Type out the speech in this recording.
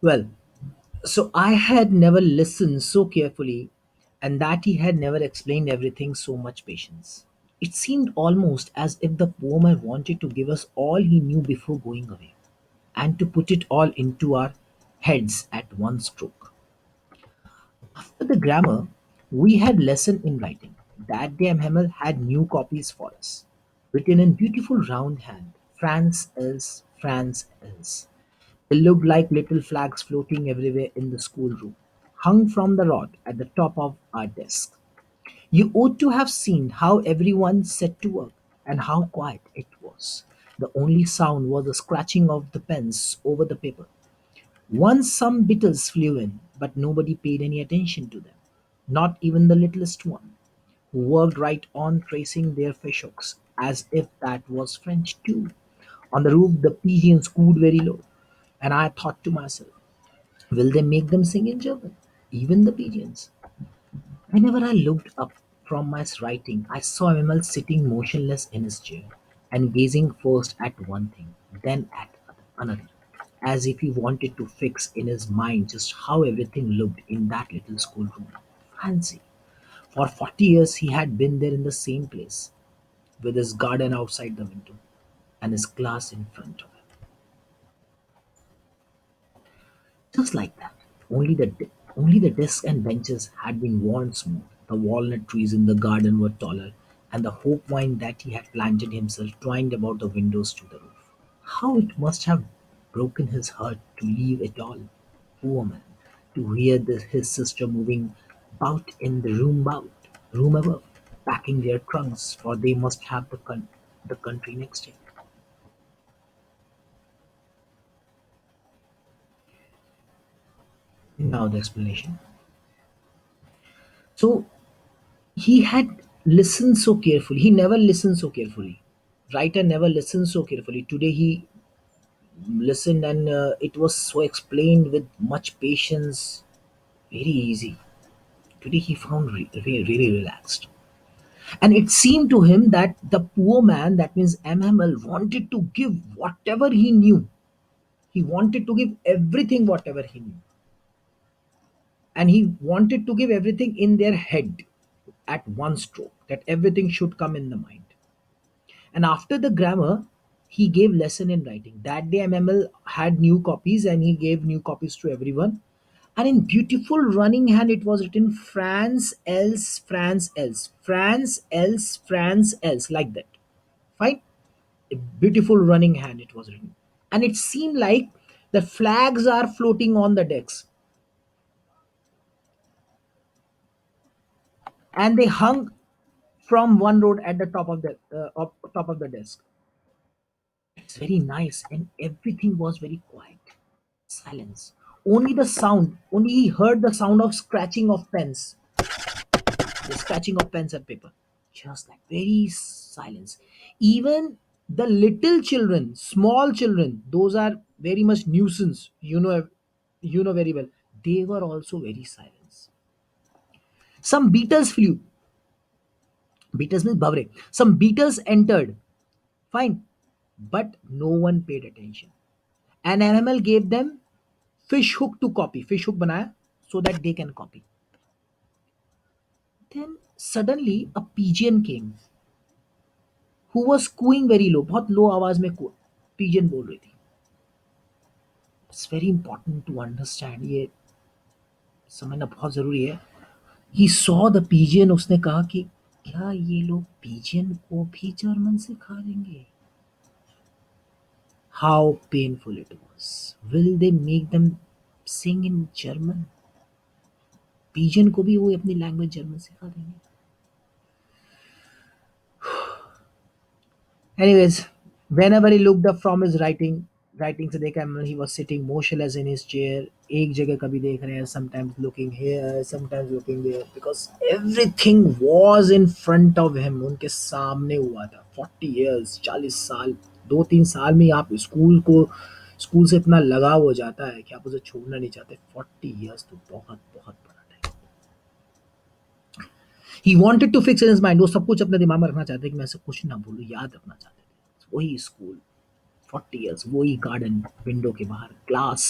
Well, so I had never listened so carefully, and that he had never explained everything so much patience. It seemed almost as if the poor man wanted to give us all he knew before going away, and to put it all into our heads at one stroke. After the grammar, we had lesson in writing. That day Hamel had new copies for us, written in beautiful round hand, France else, France else. They looked like little flags floating everywhere in the schoolroom, hung from the rod at the top of our desk. You ought to have seen how everyone set to work and how quiet it was. The only sound was the scratching of the pens over the paper. Once some beetles flew in, but nobody paid any attention to them, not even the littlest one, who worked right on tracing their fish hooks, as if that was French too. On the roof, the pigeons cooed very low, and I thought to myself, will they make them sing in German? Even the pigeons. Whenever I looked up from my writing, I saw Emil sitting motionless in his chair and gazing first at one thing, then at another, as if he wanted to fix in his mind just how everything looked in that little schoolroom. Fancy. For 40 years he had been there in the same place, with his garden outside the window and his class in front of him. Just like that. Only the desks and benches had been worn smooth. The walnut trees in the garden were taller, and the hope vine that he had planted himself twined about the windows to the roof. How it must have broken his heart to leave it all, poor man, to hear his sister moving about in the room above, packing their trunks, for they must have the country next year. Now the explanation. So he had listened so carefully. He never listened so carefully. Writer never listens so carefully. Today he listened, and it was so explained with much patience, very easy. Today he found really relaxed. And it seemed to him that the poor man, that means M. Hamel, wanted to give whatever he knew. He wanted to give everything, whatever he knew. And he wanted to give everything in their head at one stroke, that everything should come in the mind. And after the grammar, he gave lesson in writing. That day, MML had new copies and he gave new copies to everyone. And in beautiful running hand, it was written France else, France else, France else, France else, like that. Fine? A beautiful running hand, it was written. And it seemed like the flags are floating on the decks. And they hung from one road at the top of the desk. It's very nice, and everything was very quiet. Silence. Only the sound, only he heard the sound of scratching of pens, the scratching of pens and paper. Just like very silence. Even the little children, small children, those are very much nuisance. You know very well. They were also very silent. Some beetles flew. Beetles means bavre. Some beetles entered. Fine. But no one paid attention. An animal gave them fish hook to copy. Fish hook banaya so that they can copy. Then suddenly a pigeon came who was cooing very low. बहुत लो आवाज में pigeon बोल रही थी. It's very important to understand. ये समझना बहुत जरूरी है. He saw the pigeon. उसने कहा कि क्या ये लोग pigeon को भी जर्मन सिखा देंगे? How painful it was. Will they make them sing in German? Pigeon को भी वो अपनी language जर्मन सिखा देंगे. Anyways, whenever he looked up from his writing से देखा he was sitting motionless in his chair. एक जगह कभी देख रहे हैं, sometimes looking here, sometimes looking there, because everything was in front of him. उनके सामने हुआ था. 40 years, 40 साल, 2-3 साल में ही आप स्कूल से इतना लगाव हो जाता है कि आप उसे छोड़ना नहीं चाहते. 40 years तो बहुत बहुत बड़ा time. He wanted to fix in his mind. वो सब कुछ अपने दिमाग में रखना चाहते हैं कि मैं सब कुछ ना भूलूं, याद रखना चाहते थे. वही स्कूल, 40 years, वही गार्डन, विंडो के बाहर क्लास,